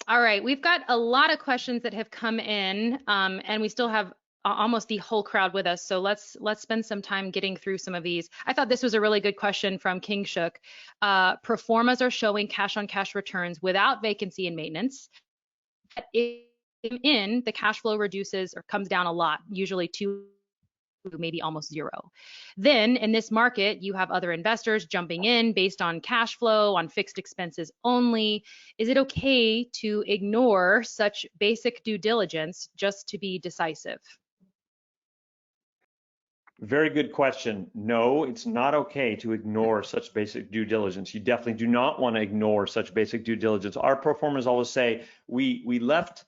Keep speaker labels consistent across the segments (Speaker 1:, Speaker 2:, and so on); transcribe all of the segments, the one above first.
Speaker 1: All right, we've got a lot of questions that have come in, and we still have almost the whole crowd with us. So let's spend some time getting through some of these. I thought this was a really good question from King Shook. Performas are showing cash-on-cash returns without vacancy and maintenance. In the cash flow reduces or comes down a lot, usually to maybe almost zero. Then in this market, you have other investors jumping in based on cash flow, on fixed expenses only. Is it okay to ignore such basic due diligence just to be decisive?
Speaker 2: Very good question. No, it's not okay to ignore such basic due diligence. You definitely do not want to ignore such basic due diligence. Our performers always say we left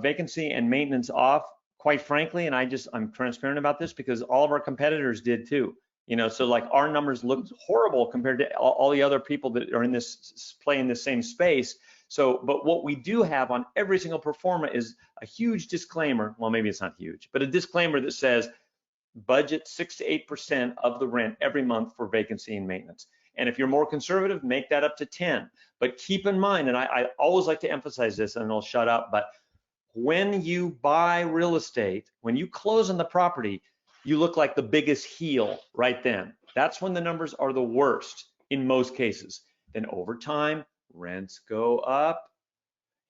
Speaker 2: vacancy and maintenance off, quite frankly, and I'm transparent about this because all of our competitors did too. You know, so like our numbers looked horrible compared to all the other people that are in this play in the same space. So, but what we do have on every single performer is a huge disclaimer. Well, maybe it's not huge, but a disclaimer that says budget 6 to 8% of the rent every month for vacancy and maintenance. And if you're more conservative, make that up to 10. But keep in mind, and I always like to emphasize this, and I'll shut up, but when you buy real estate, when you close on the property, you look like the biggest heel right then. That's when the numbers are the worst in most cases. Then over time, rents go up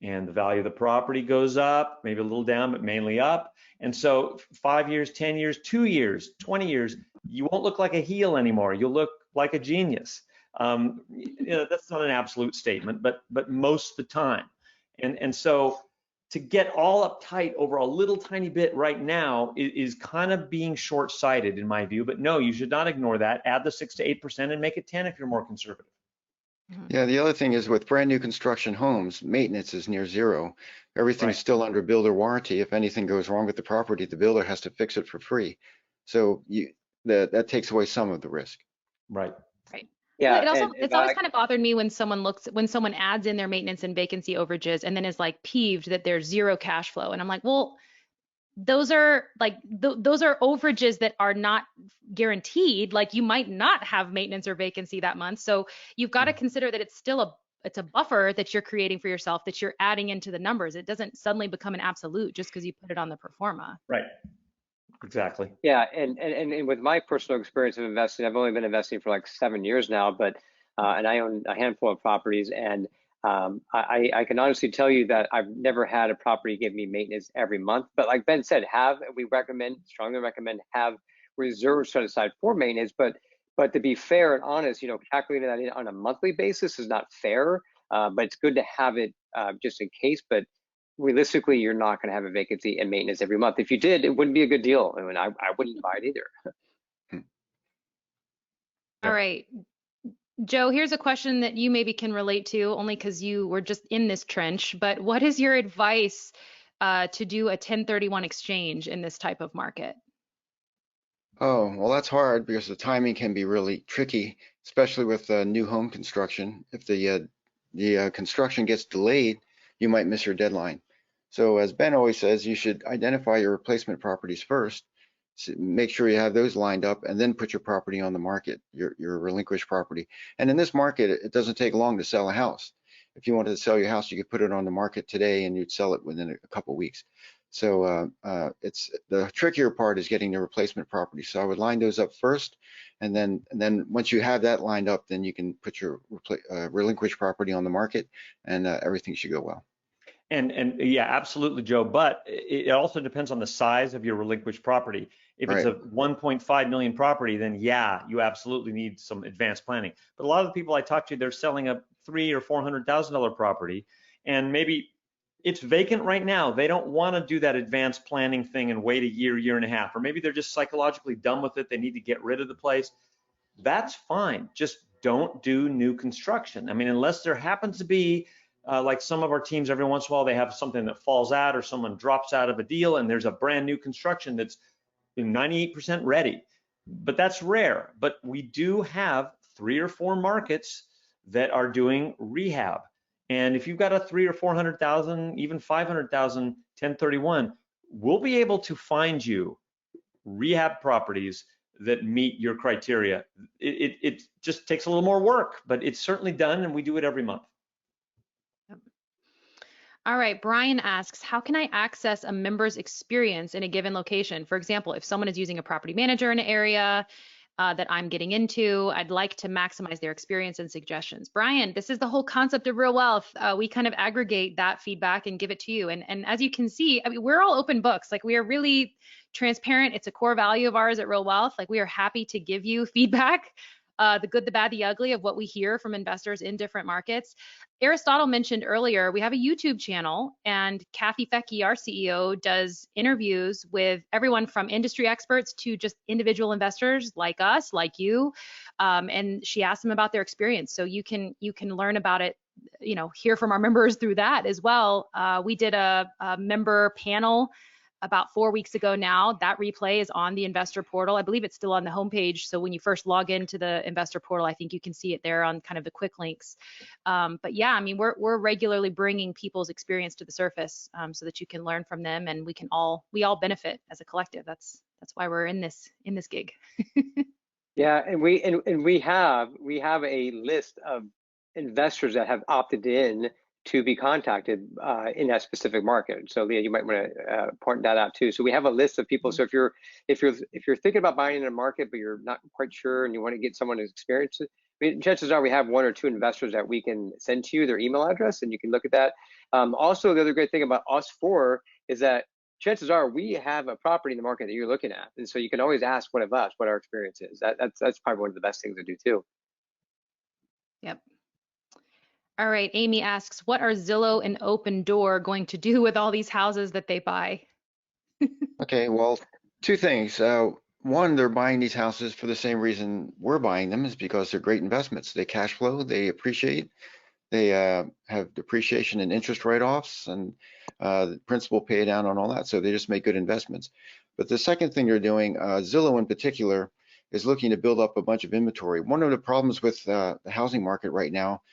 Speaker 2: and the value of the property goes up, maybe a little down, but mainly up. And so 5 years, 10 years, 2 years, 20 years, you won't look like a heel anymore. You'll look like a genius. You know, that's not an absolute statement, but most of the time. And so to get all uptight over a little tiny bit right now is kind of being short-sighted in my view. But no, you should not ignore that. Add the 6 to 8% and make it 10 if you're more conservative.
Speaker 3: Yeah, the other thing is with brand new construction homes, maintenance is near zero. Everything's still under builder warranty. If anything goes wrong with the property, the builder has to fix it for free. So that takes away some of the risk.
Speaker 2: Right.
Speaker 1: Right.
Speaker 4: Yeah,
Speaker 1: it's always kind of bothered me when someone adds in their maintenance and vacancy overages and then is like peeved that there's zero cash flow. And I'm like, well, those are overages that are not guaranteed. Like you might not have maintenance or vacancy that month. So you've got to consider that it's still a buffer that you're creating for yourself, that you're adding into the numbers. It doesn't suddenly become an absolute just because you put it on the pro forma.
Speaker 2: Right. Exactly.
Speaker 4: Yeah, and with my personal experience of investing, I've only been investing for like 7 years now, but and I own a handful of properties, and I can honestly tell you that I've never had a property give me maintenance every month. But like Ben said, we strongly recommend have reserves set aside for maintenance. But to be fair and honest, you know, calculating that on a monthly basis is not fair. But it's good to have it just in case. But realistically, you're not going to have a vacancy and maintenance every month. If you did, it wouldn't be a good deal. I mean, I wouldn't buy it either.
Speaker 1: All right. Joe, here's a question that you maybe can relate to only because you were just in this trench, but what is your advice to do a 1031 exchange in this type of market?
Speaker 3: Oh, well, that's hard because the timing can be really tricky, especially with new home construction. If the construction gets delayed, you might miss your deadline. So as Ben always says, you should identify your replacement properties first, make sure you have those lined up, and then put your property on the market, your relinquished property. And in this market, it doesn't take long to sell a house. If you wanted to sell your house, you could put it on the market today and you'd sell it within a couple of weeks. So it's the trickier part is getting the replacement property. So I would line those up first, and then once you have that lined up, then you can put your relinquished property on the market, and everything should go well.
Speaker 2: And yeah, absolutely, Joe. But it also depends on the size of your relinquished property. If it's a 1.5 million property, then yeah, you absolutely need some advanced planning. But a lot of the people I talk to, they're selling a $300,000 or $400,000 property, and maybe it's vacant right now. They don't want to do that advanced planning thing and wait a year and a half, or maybe they're just psychologically done with it. They need to get rid of the place. That's fine. Just don't do new construction. I mean, unless there happens to be like some of our teams, every once in a while, they have something that falls out or someone drops out of a deal and there's a brand new construction that's 98% ready. But that's rare. But we do have 3 or 4 markets that are doing rehab. And if you've got a 300,000 or 400,000, even 500,000 1031, we'll be able to find you rehab properties that meet your criteria. It just takes a little more work, but it's certainly done, and we do it every month.
Speaker 1: All right, Brian asks, how can I access a member's experience in a given location? For example, if someone is using a property manager in an area that I'm getting into, I'd like to maximize their experience and suggestions. Brian, this is the whole concept of Real Wealth. We kind of aggregate that feedback and give it to you. And as you can see, I mean, we're all open books. Like, we are really transparent. It's a core value of ours at Real Wealth. Like, we are happy to give you feedback, the good, the bad, the ugly of what we hear from investors in different markets. Aristotle mentioned earlier, we have a YouTube channel, and Kathy Fecky, our CEO, does interviews with everyone from industry experts to just individual investors like us, like you, and she asks them about their experience. So you can learn about it, you know, hear from our members through that as well. We did a member panel about 4 weeks ago now. That replay is on the investor portal. I believe it's still on the homepage. So when you first log into the investor portal, I think you can see it there on kind of the quick links. But yeah, I mean, we're regularly bringing people's experience to the surface, so that you can learn from them, and we all benefit as a collective. That's why we're in this gig.
Speaker 4: Yeah, and we have a list of investors that have opted in to be contacted in that specific market. So Leah, you might want to point that out too. So we have a list of people. So if you're thinking about buying in a market but you're not quite sure and you want to get someone who's experienced it, I mean, chances are we have 1 or 2 investors that we can send to you their email address, and you can look at that. Also, the other great thing about us 4 is that chances are we have a property in the market that you're looking at, and so you can always ask one of us what our experience is. That's probably one of the best things to do too.
Speaker 1: Yep. All right, Amy asks, what are Zillow and Open Door going to do with all these houses that they buy?
Speaker 3: Okay, well, 2 things. One, they're buying these houses for the same reason we're buying them, is because they're great investments. They cash flow, they appreciate, they have depreciation and interest write-offs, and principal pay down and all that. So they just make good investments. But the second thing they're doing, Zillow in particular, is looking to build up a bunch of inventory. One of the problems with the housing market right now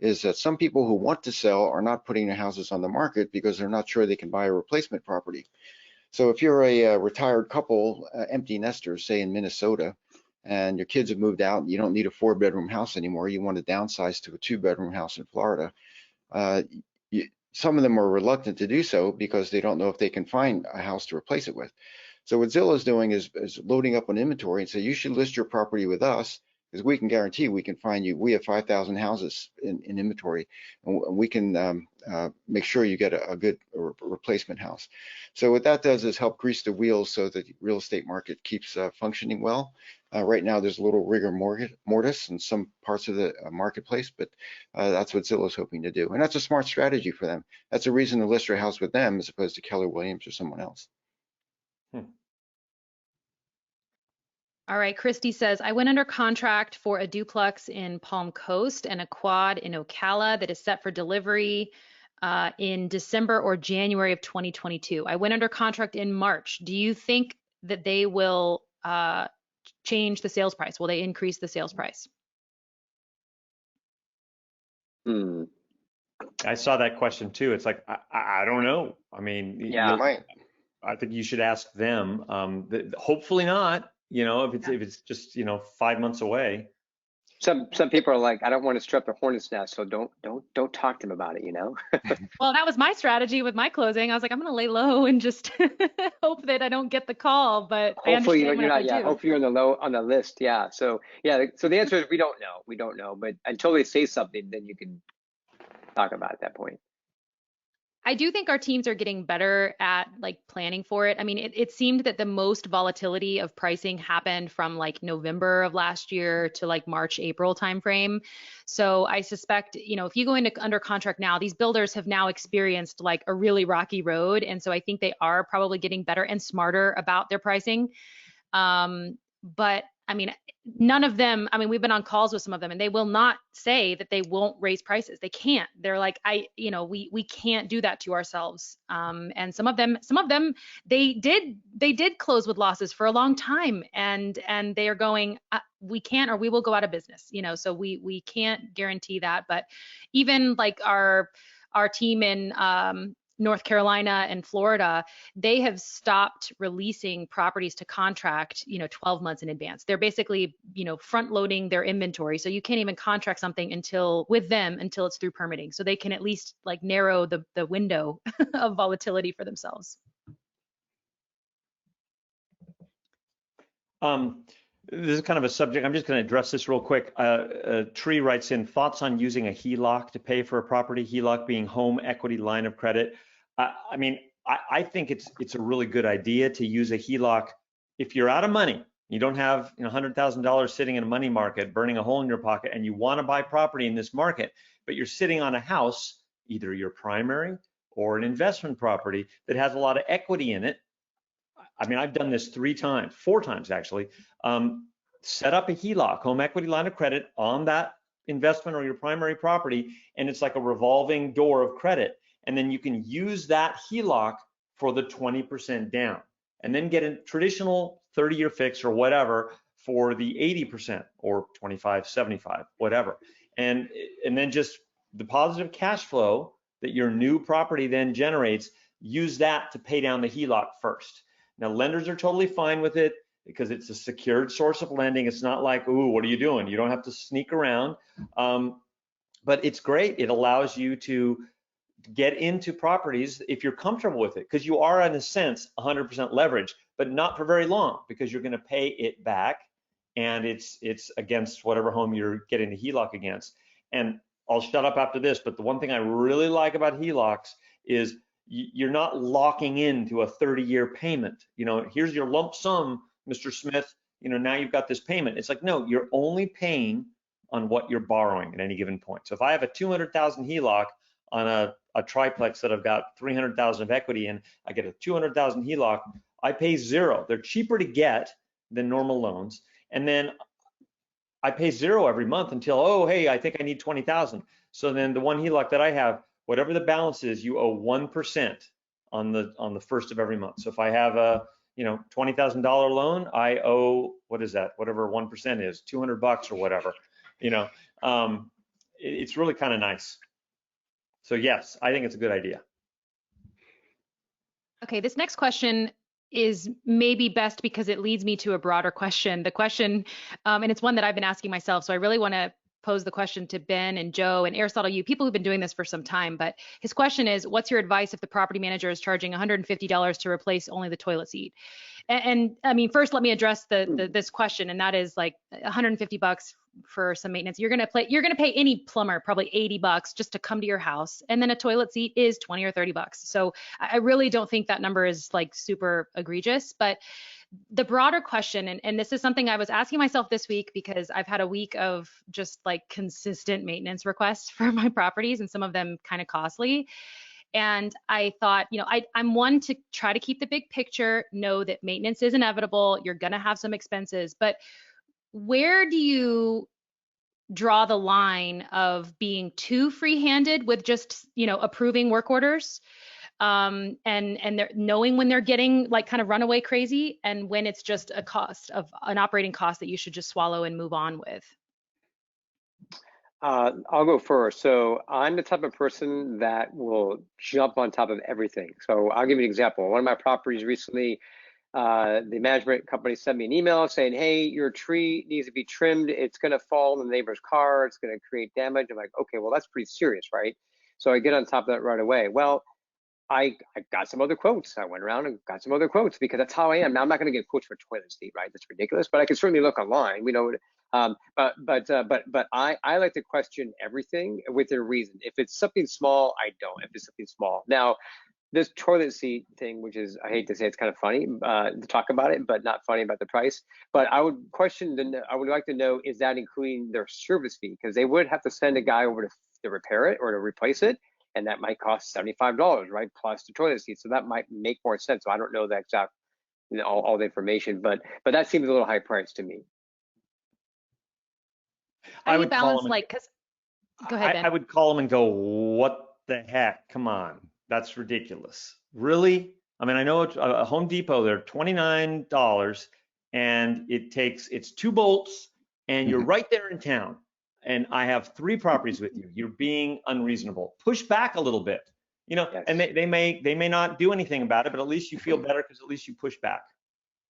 Speaker 3: is that some people who want to sell are not putting their houses on the market because they're not sure they can buy a replacement property. So if you're a retired couple, empty nesters, say in Minnesota, and your kids have moved out and you don't need a 4-bedroom house anymore, you want to downsize to a 2-bedroom house in Florida, some of them are reluctant to do so because they don't know if they can find a house to replace it with. So what Zillow is doing is loading up on inventory and say, you should list your property with us, because we can guarantee we can find you. We have 5,000 houses in inventory, and we can make sure you get a good replacement house. So what that does is help grease the wheels so that the real estate market keeps functioning well. Right now, there's a little rigor mortis in some parts of the marketplace, but that's what Zillow's hoping to do. And that's a smart strategy for them. That's a reason to list your house with them as opposed to Keller Williams or someone else.
Speaker 1: All right, Christy says, I went under contract for a duplex in Palm Coast and a quad in Ocala that is set for delivery in December or January of 2022. I went under contract in March. Do you think that they will change the sales price? Will they increase the sales price?
Speaker 2: I saw that question too. It's like, I don't know. I mean,
Speaker 4: yeah,
Speaker 2: I think you should ask them. Hopefully not. You know, if it's just 5 months away.
Speaker 4: Some people are like, I don't want to stir up the hornet's nest, so don't talk to them about it.
Speaker 1: Well, that was my strategy with my closing. I was like, I'm going to lay low and just hope that I don't get the call. But
Speaker 4: hopefully you're not. Yeah, hopefully you're on the list. Yeah. So yeah. So the answer is we don't know. We don't know. But until they say something, then you can talk about it at that point.
Speaker 1: I do think our teams are getting better at like planning for it. I mean, it seemed that the most volatility of pricing happened from like November of last year to like March, April timeframe. So I suspect, if you go under contract now, these builders have now experienced like a really rocky road. And so I think they are probably getting better and smarter about their pricing. But I mean, none of them, we've been on calls with some of them and they will not say that they won't raise prices. They can't. They're like, we can't do that to ourselves. And some of them, they did close with losses for a long time and they are going, we can't, or we will go out of business, so we can't guarantee that. But even like our team in, North Carolina and Florida, they have stopped releasing properties to contract, 12 months in advance. They're basically, front loading their inventory. So you can't even contract something until it's through permitting. So they can at least like narrow the window of volatility for themselves.
Speaker 2: This is kind of a subject. I'm just going to address this real quick. Tree writes in, thoughts on using a HELOC to pay for a property, HELOC being home equity line of credit. I think it's a really good idea to use a HELOC if you're out of money. You don't have $100,000 sitting in a money market, burning a hole in your pocket, and you want to buy property in this market, but you're sitting on a house, either your primary or an investment property that has a lot of equity in it. I've done this 4 times actually. Set up a HELOC, home equity line of credit, on that investment or your primary property, and it's like a revolving door of credit. And then you can use that HELOC for the 20% down, and then get a traditional 30-year fix or whatever for the 80% or 25, 75, whatever. And then just the positive cash flow that your new property then generates, use that to pay down the HELOC first. Now, lenders are totally fine with it because it's a secured source of lending. It's not like, ooh, what are you doing? You don't have to sneak around. But it's great. It allows you to get into properties if you're comfortable with it, because you are, in a sense, 100% leverage, but not for very long, because you're going to pay it back, and it's against whatever home you're getting the HELOC against. And I'll shut up after this, but the one thing I really like about HELOCs is you're not locking into a 30-year payment. Here's your lump sum, Mr. Smith. Now you've got this payment. It's like, no, you're only paying on what you're borrowing at any given point. So if I have a 200,000 HELOC on a triplex that I've got 300,000 of equity in, I get a 200,000 HELOC, I pay 0. They're cheaper to get than normal loans. And then I pay 0 every month until, oh, hey, I think I need 20,000. So then the one HELOC that I have, whatever the balance is, you owe 1% on the first of every month. So if I have a $20,000 loan, I owe, what is that? Whatever 1% is, $200 or whatever. It's really kind of nice. So yes, I think it's a good idea.
Speaker 1: Okay, this next question is maybe best because it leads me to a broader question. The question, and it's one that I've been asking myself, so I really want to pose the question to Ben and Joe and Aristotle, you people who've been doing this for some time. But his question is, what's your advice if the property manager is charging $150 to replace only the toilet seat? And first, let me address this question, and that is like $150 for some maintenance. You're gonna pay any plumber probably $80 just to come to your house, and then a toilet seat is $20 or $30. So I really don't think that number is like super egregious. But the broader question, and this is something I was asking myself this week because I've had a week of just like consistent maintenance requests for my properties, and some of them kind of costly. And I thought, I'm one to try to keep the big picture, know that maintenance is inevitable. You're going to have some expenses, but where do you draw the line of being too free-handed with just, approving work orders? And they're knowing when they're getting like kind of runaway crazy, and when it's just a cost of an operating cost that you should just swallow and move on with.
Speaker 4: I'll go first. So I'm the type of person that will jump on top of everything. So I'll give you an example. One of my properties recently, the management company sent me an email saying, hey, your tree needs to be trimmed. It's going to fall in the neighbor's car. It's going to create damage. I'm like, okay, well, that's pretty serious, right? So I get on top of that right away. Well, I got some other quotes. I went around and got some other quotes because that's how I am. Now I'm not going to get quotes for toilet seat, right? That's ridiculous. But I can certainly look online. We know, but I like to question everything within reason. If it's something small, I don't. If it's something small, now this toilet seat thing, which is, I hate to say, it's kind of funny to talk about it, but not funny about the price. But I would I would like to know, is that including their service fee? Because they would have to send a guy over to repair it or to replace it. And that might cost $75, right? Plus the toilet seat. So that might make more sense. So I don't know the exact, all the information, but that seems a little high priced to me.
Speaker 1: I would balance go ahead, Ben.
Speaker 2: I would call them and go, what the heck? Come on. That's ridiculous. Really? I know it's a Home Depot, they're $29 and it's 2 bolts and you're right there in town. And I have 3 properties with you. You're being unreasonable. Push back a little bit. You know,
Speaker 4: Yes.
Speaker 2: and they may not do anything about it, but at least you feel better because at least you push back.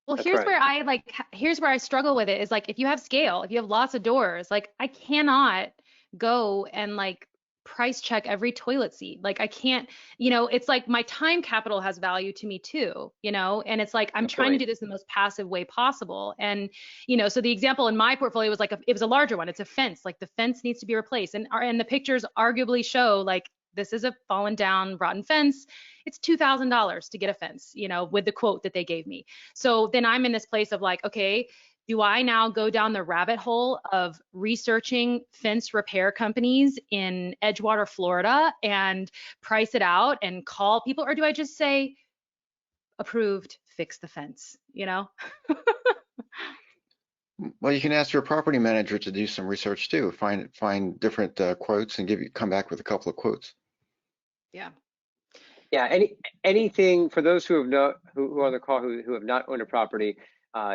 Speaker 1: Well,
Speaker 4: That's
Speaker 1: here's
Speaker 4: right.
Speaker 1: here's where I struggle with it is like, if you have scale, if you have lots of doors, like I cannot go and like price check every toilet seat. Like I can't, you know, it's like my time capital has value to me too, you know, and it's like, I'm trying to do this in the most passive way possible. And, you know, so the example in my portfolio was like, it was a larger one. It's a fence, like the fence needs to be replaced. And the pictures arguably show like, this is a fallen down, rotten fence. It's $2,000 to get a fence, you know, with the quote that they gave me. So then I'm in this place of like, okay, do I now go down the rabbit hole of researching fence repair companies in Edgewater, Florida, and price it out and call people? Or do I just say, approved, fix the fence, you know?
Speaker 3: Well, you can ask your property manager to do some research too. Find different quotes and come back with a couple of quotes.
Speaker 1: Yeah.
Speaker 4: Yeah. Anything for those who are on the call who have not owned a property,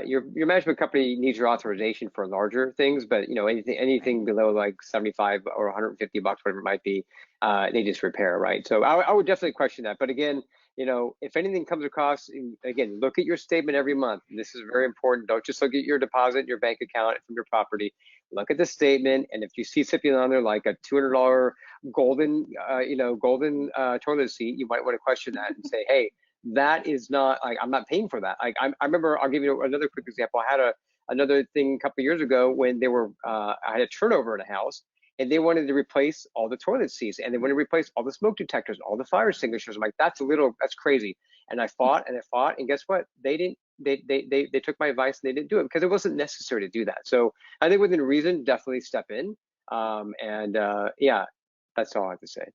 Speaker 4: your management company needs your authorization for larger things, but you know, anything below like 75 or 150 bucks, whatever it might be, they just repair, right? So I would definitely question that. But again, you know, if anything comes across, again, look at your statement every month. This is very important. Don't just look at your deposit, your bank account from your property. Look at the statement, and if you see something on there like a $200 golden toilet seat, you might want to question that and say, hey, that is not, like, I'm not paying for that. Like, I remember, I'll give you another quick example. I had another thing a couple of years ago when I had a turnover in a house, and they wanted to replace all the toilet seats, and they wanted to replace all the smoke detectors, all the fire extinguishers. I'm like, that's crazy. And I fought, and guess what? They took my advice and they didn't do it because it wasn't necessary to do that. So I think within reason, definitely step in. Yeah, that's all I have to say.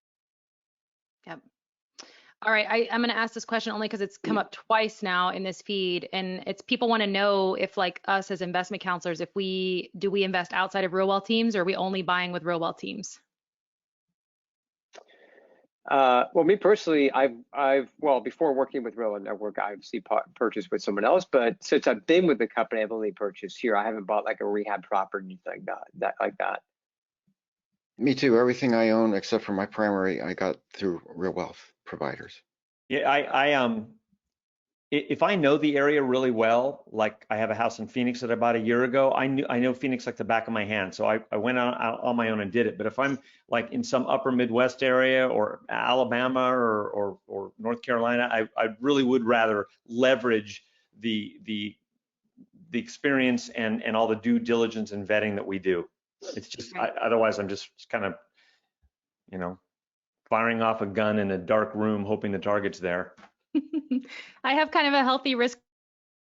Speaker 1: Yep. All right, I'm going to ask this question only because it's come up twice now in this feed, and it's people want to know if, like us as investment counselors, do we invest outside of RealWealth teams, or are we only buying with RealWealth teams?
Speaker 4: Well, me personally, before working with RealWealth Network, I obviously purchased with someone else, but since I've been with the company, I've only purchased here. I haven't bought like a rehab property like that.
Speaker 3: Me too. Everything I own except for my primary, I got through RealWealth providers.
Speaker 2: Yeah, if I know the area really well, like I have a house in Phoenix that I bought a year ago, I know Phoenix like the back of my hand. So I went out on my own and did it. But if I'm like in some upper Midwest area or Alabama or North Carolina, I really would rather leverage the experience and all the due diligence and vetting that we do. It's just, otherwise I'm just kind of, you know, firing off a gun in a dark room, hoping the target's there.
Speaker 1: I have kind of a healthy risk.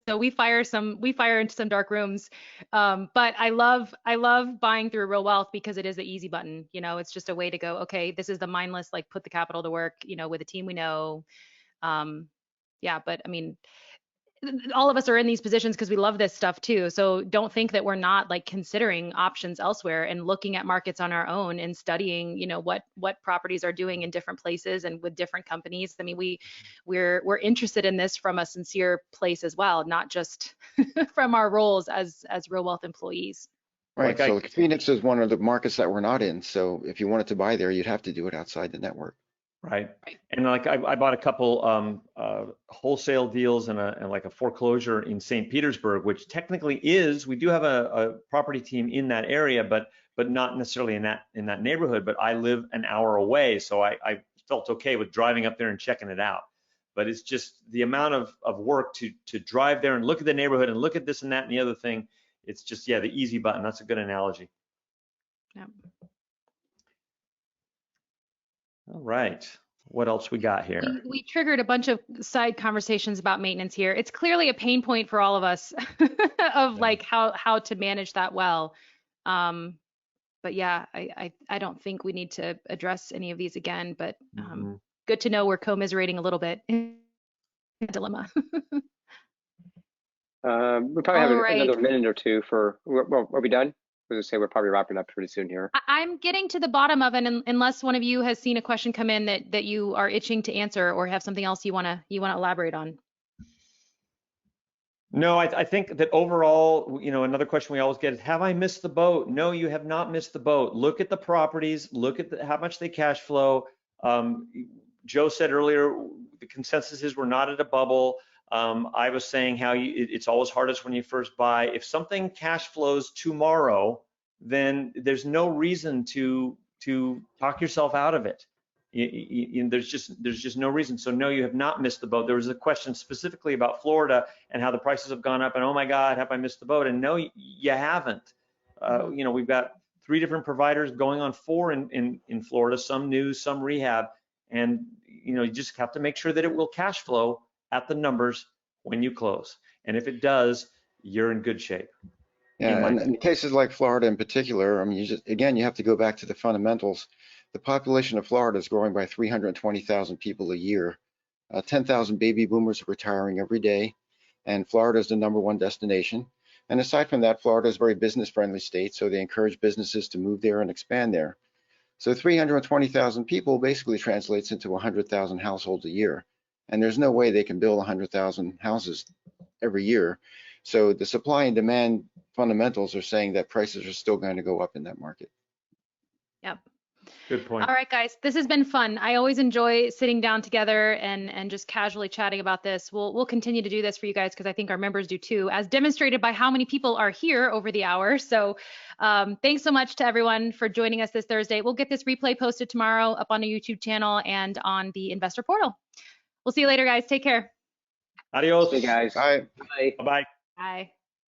Speaker 1: So we fire into some dark rooms. But I love buying through RealWealth because it is the easy button. You know, it's just a way to go, okay, this is the mindless, like put the capital to work, you know, with a team we know. Yeah, but I mean, all of us are in these positions because we love this stuff too. So don't think that we're not like considering options elsewhere and looking at markets on our own and studying, you know, what properties are doing in different places and with different companies. I mean, we're interested in this from a sincere place as well, not just from our roles as RealWealth employees.
Speaker 3: Right. So Phoenix is one of the markets that we're not in. So if you wanted to buy there, you'd have to do it outside the network.
Speaker 2: Right. And like I bought a couple wholesale deals and like a foreclosure in St. Petersburg, which technically we do have a property team in that area, but not necessarily in that neighborhood. But I live an hour away, so I felt okay with driving up there and checking it out. But it's just the amount of work to drive there and look at the neighborhood and look at this and that and the other thing. It's just, yeah, the easy button. That's a good analogy.
Speaker 1: Yeah.
Speaker 2: All right. What else we got here?
Speaker 1: We triggered a bunch of side conversations about maintenance here. It's clearly a pain point for all of us of like how to manage that well. But yeah, I don't think we need to address any of these again, but good to know we're commiserating a little bit in a dilemma.
Speaker 4: We probably have another minute or two well, are we done? I was gonna say we're probably wrapping up pretty soon here.
Speaker 1: I'm getting to the bottom of it, unless one of you has seen a question come in that you are itching to answer or have something else you wanna elaborate on.
Speaker 2: No, I think that overall, you know, another question we always get is, have I missed the boat? No, you have not missed the boat. Look at the properties, look at how much they cash flow. Joe said earlier, the consensus is we're not at a bubble. I was saying how it's always hardest when you first buy. If something cash flows tomorrow, then there's no reason to talk yourself out of it. There's just no reason. So no, you have not missed the boat. There was a question specifically about Florida and how the prices have gone up, and oh my God, have I missed the boat? And no, you haven't. We've got 3 different providers going on 4 in Florida, some new, some rehab, and you just have to make sure that it will cash flow at the numbers when you close. And if it does, you're in good shape.
Speaker 3: Yeah, and in cases like Florida in particular, I mean, you have to go back to the fundamentals. The population of Florida is growing by 320,000 people a year. 10,000 baby boomers are retiring every day, and Florida is the #1 destination. And aside from that, Florida is a very business-friendly state, so they encourage businesses to move there and expand there. So 320,000 people basically translates into 100,000 households a year. And there's no way they can build 100,000 houses every year. So the supply and demand fundamentals are saying that prices are still going to go up in that market.
Speaker 1: Yep.
Speaker 2: Good point.
Speaker 1: All right, guys, this has been fun. I always enjoy sitting down together and just casually chatting about this. We'll continue to do this for you guys because I think our members do too, as demonstrated by how many people are here over the hour. So thanks so much to everyone for joining us this Thursday. We'll get this replay posted tomorrow up on the YouTube channel and on the investor portal. We'll see you later, guys. Take care.
Speaker 2: Adios.
Speaker 4: Hey guys.
Speaker 3: Bye.
Speaker 4: Bye.
Speaker 2: Bye-bye.
Speaker 1: Bye.